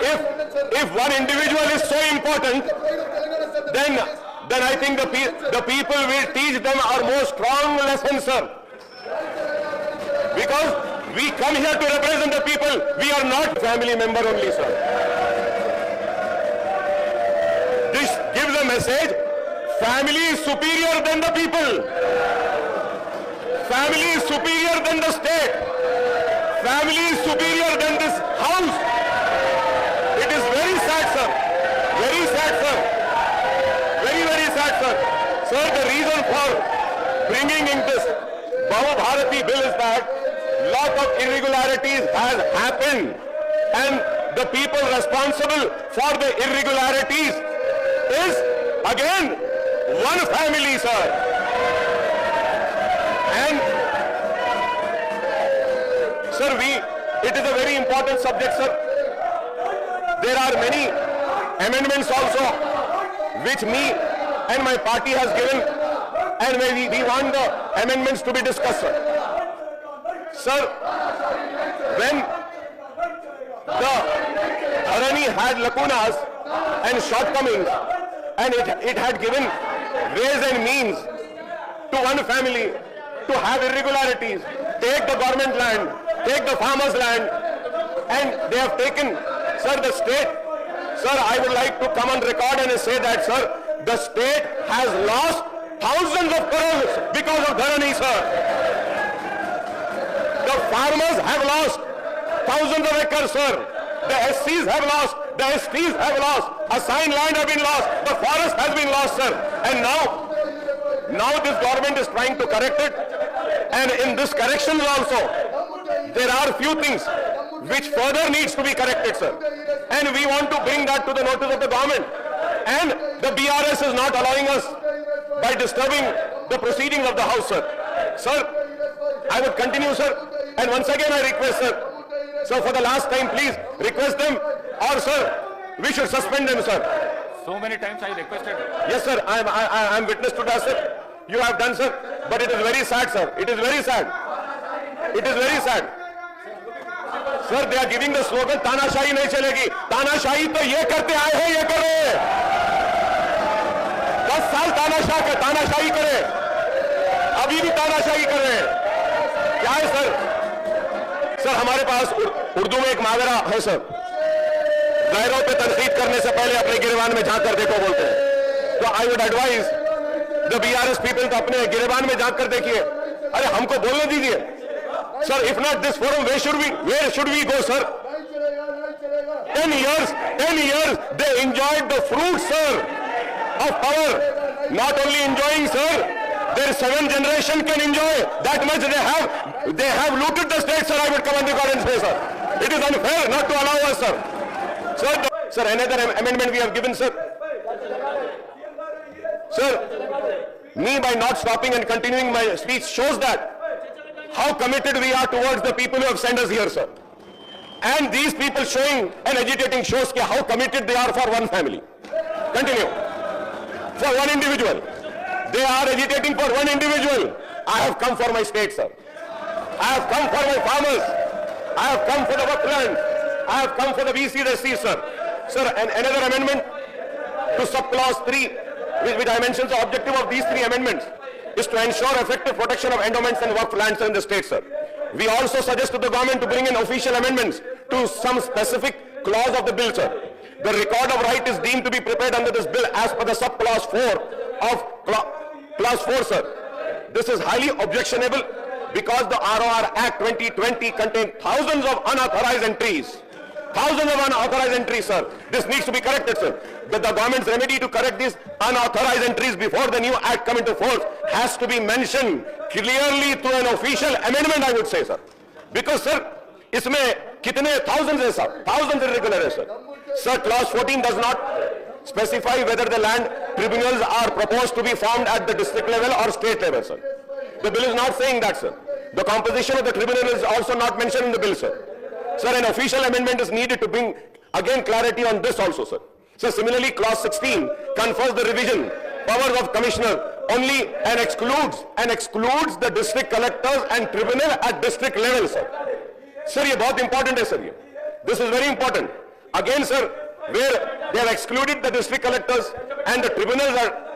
if one individual is so important, then I think the people will teach them our most strong lesson, sir. Because we come here to represent the people. We are not family member only, sir. This gives a message: family is superior than the people. Family is superior than the state. Family is superior than this house. It is very sad, sir. Very sad, sir. Very, very sad, sir. Sir, the reason for bringing in this Bahu Bharati bill is that lot of irregularities has happened, and the people responsible for the irregularities is again one family, sir. And sir, it is a very important subject, sir. There are many amendments also which me and my party has given, and we want the amendments to be discussed, sir. Sir, when the Dharani had lacunas and shortcomings, and it had given ways and means to one family to have irregularities, take the government land, take the farmers' land, and they have taken, sir, the state. Sir, I would like to come on record and say that, sir, the state has lost thousands of crores because of Dharani, sir. The farmers have lost thousands of acres, sir. The SCs have lost, the STs have lost, assigned land have been lost, the forest has been lost, sir. And now this government is trying to correct it. And in this correction also, there are few things which further needs to be corrected, sir. And we want to bring that to the notice of the government. And the BRS is not allowing us by disturbing the proceedings of the House, sir. Sir, I would continue, sir. And once again I request, sir, for the last time, please request them, or sir, we should suspend them, sir. So many times I requested. Yes, sir, I am witness to that, sir. You have done, sir. But it is very sad, sir. It is very sad. It is very sad. Sir, they are giving the slogan, तानाशाही नहीं चलेगी. तानाशाही तो ये करते आए हैं, ये करे. 10 साल तानाशाही करे. अभी भी तानाशाही करे. क्या है, सर? सर, हमारे पास उर्दू में एक मुहावरा है, सर. गैरों पे तनकीद करने से पहले अपने गिरबान में झांक कर देखो बोलते हैं. तो I would advise the BRS people तो अपने गिरबान में झांक कर देखिए. अरे हमको बोलने दीजिए. Sir, if not this forum, where should we go, sir? 10 years, they enjoyed the fruits, sir, of power. Not only enjoying, sir, their 7th generation can enjoy. That much they have looted the state, sir. I would come on record and say, sir. It is unfair not to allow us, sir. Sir, another amendment we have given, sir. Sir, me by not stopping and continuing my speech shows that how committed we are towards the people who have sent us here, sir. And these people showing and agitating shows how committed they are for one family. Continue. For one individual. They are agitating for one individual. I have come for my state, sir. I have come for my farmers. I have come for the wetlands. I have come for the BC, the SC, sir. Sir, and another amendment to subclause 3, which I mentioned, the objective of these 3 amendments is to ensure effective protection of endowments and work lands in the state, sir. We also suggest to the government to bring in official amendments to some specific clause of the bill, sir. The record of right is deemed to be prepared under this bill as per the subclause 4 of clause 4, sir. This is highly objectionable because the ROR Act 2020 contains thousands of unauthorized entries. Thousands of unauthorized entries, sir. This needs to be corrected, sir. But the government's remedy to correct these unauthorized entries before the new act come into force has to be mentioned clearly through an official amendment, I would say, sir. Because, sir, इसमें कितने thousands है, sir. Thousands irregular है, sir. Sir, clause 14 does not specify whether the land tribunals are proposed to be formed at the district level or state level, sir. The bill is not saying that, sir. The composition of the tribunal is also not mentioned in the bill, sir. Sir, an official amendment is needed to bring again clarity on this also, sir. So similarly, clause 16 confers the revision powers of commissioner only and excludes the district collectors and tribunal at district level, sir. Sir, ये बहुत important है, sir. This is very important. Again, sir, where they have excluded the district collectors and the tribunals are